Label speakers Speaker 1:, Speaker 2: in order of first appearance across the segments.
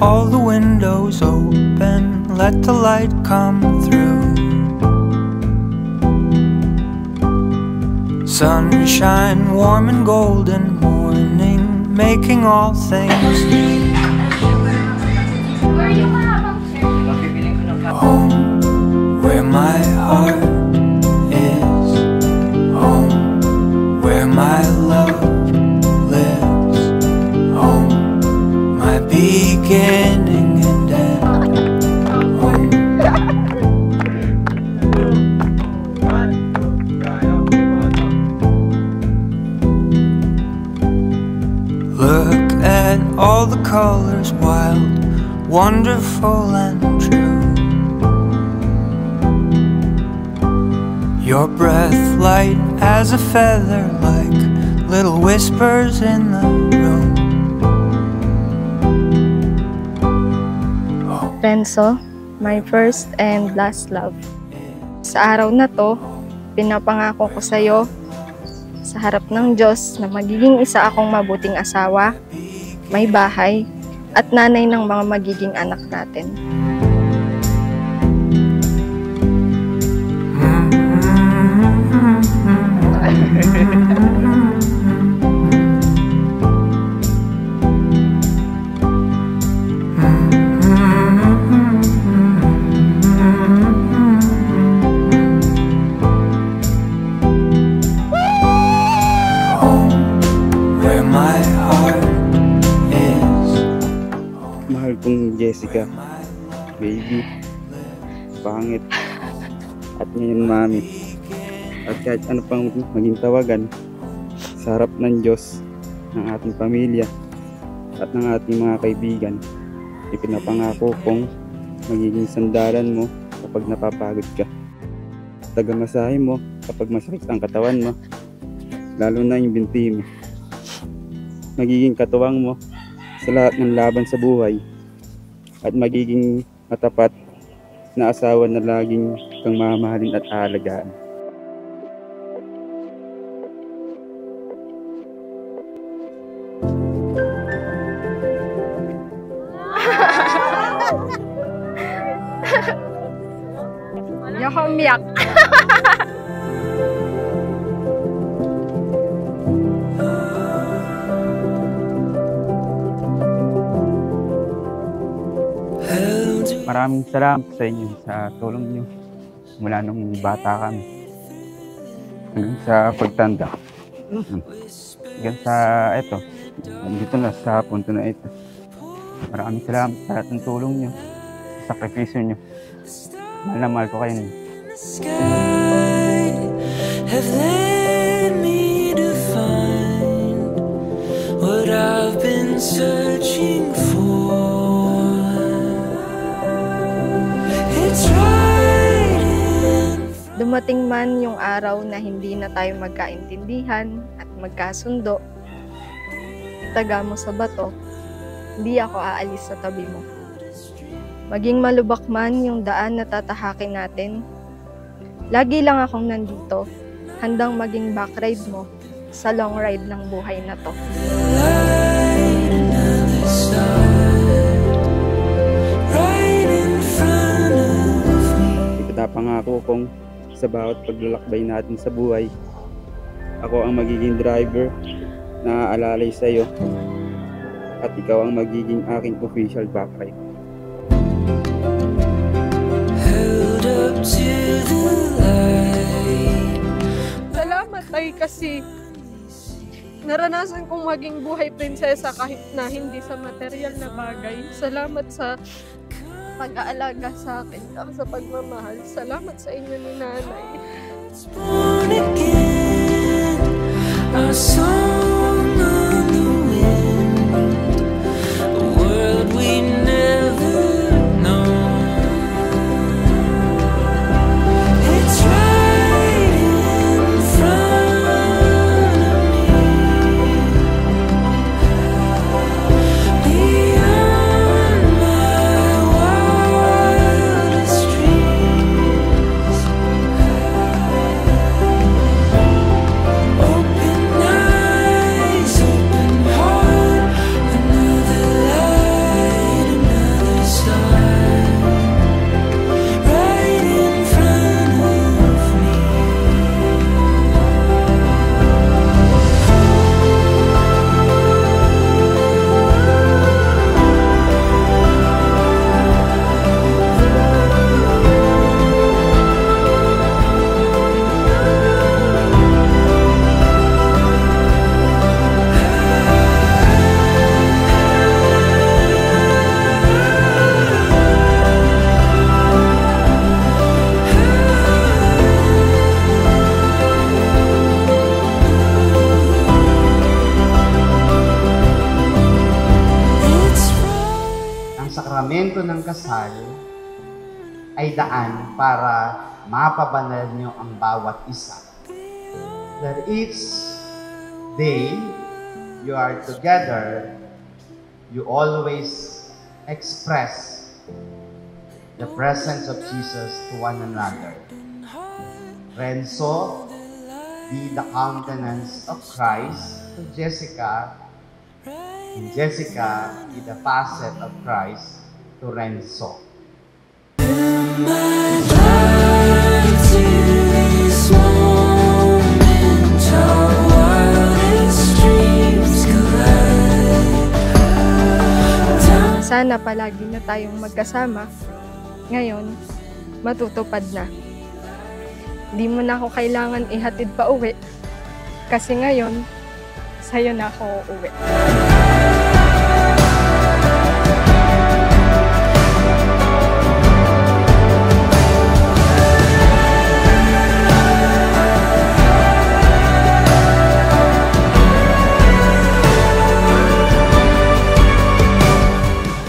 Speaker 1: all the windows open, let the light come through. Sunshine, warm and golden morning, making all things new. Home, where my heart is. Home, where my love lives. Home, my beginning and end. Home. Look at all the colors, wild, wonderful and true. Your breath light as a feather, like little whispers in the room.
Speaker 2: Renzo, my first and last love. Sa araw na to, pinapangako ko sa'yo sa harap ng Diyos na magiging isa akong mabuting asawa, may bahay, at nanay ng mga magiging anak natin.
Speaker 3: Mahal kong Jessica, baby, pangit, at ngayon mami. At kahit ano pang maging tawagan sa harap ng Diyos, ng ating pamilya, at ng ating mga kaibigan, ipinapangako kong magiging sandalan mo kapag napapagod ka. Tagamasahe mo kapag masakit ang katawan mo, lalo na yung binti mo. Magiging katuwang mo sa lahat ng laban sa buhay at magiging matapat na asawa na laging kang mamahalin at aalagaan.
Speaker 2: Ayoko umiyak.
Speaker 3: Maraming salamat sa inyo sa tulong niyo mula nung bata kami hanggang sa pagtanda. Hanggang sa ito, dito na sa punto na ito. Maraming salamat sa lahat ng tulong niyo, sa sakripisyo niyo. Mahal na mahal ko kayo niyo. Have led me to find what I've been searching for.
Speaker 2: Dumating man yung araw na hindi na tayo magkaintindihan at magkasundo, itaga mo sa bato, hindi ako aalis sa tabi mo. Maging malubak man yung daan na tatahakin natin, lagi lang akong nandito, handang maging backride mo sa long ride ng buhay na to.
Speaker 3: Pangako kong sa bawat paglalakbay natin sa buhay, ako ang magiging driver na aalalay sa iyo at ikaw ang magiging aking official backride.
Speaker 4: Salamat ay kasi naranasan kong maging buhay prinsesa kahit na hindi sa material na bagay. Salamat sa pag-aalaga sa akin at sa pagmamahal. Salamat sa inyo ni Nanay. Our song on the wind, a world we never known. It's right in front of me. Beyond my wildest dreams. Open
Speaker 5: pagdarasal ay daan para mapabanal nyo ang bawat isa. That each day you are together, you always express the presence of Jesus to one another. Renzo, be the countenance of Christ to Jessica, and Jessica, be the facet of Christ to Renzo.
Speaker 2: Sana palagi na tayong magkasama. Ngayon, matutupad na. Di mo na ako kailangan ihatid pa uwi. Kasi ngayon, sa'yo na ako uuwi.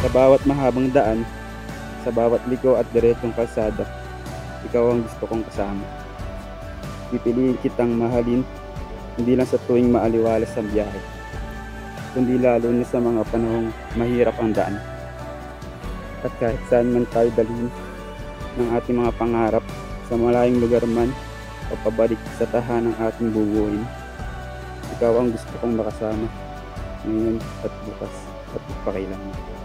Speaker 3: Sa bawat mahabang daan, sa bawat ligaw at diretsong kalsada, ikaw ang gusto kong kasama. Pipiliin kitang mahalin, hindi lang sa tuwing maaliwalas ang biyahe, kundi lalo na sa mga panahong mahirap ang daan. At kahit saan man tayo dalhin ng ating mga pangarap, sa malayong lugar man o pabalik sa tahanang ating bubuin, ikaw ang gusto kong makasama ngayon at bukas at magpakailangan.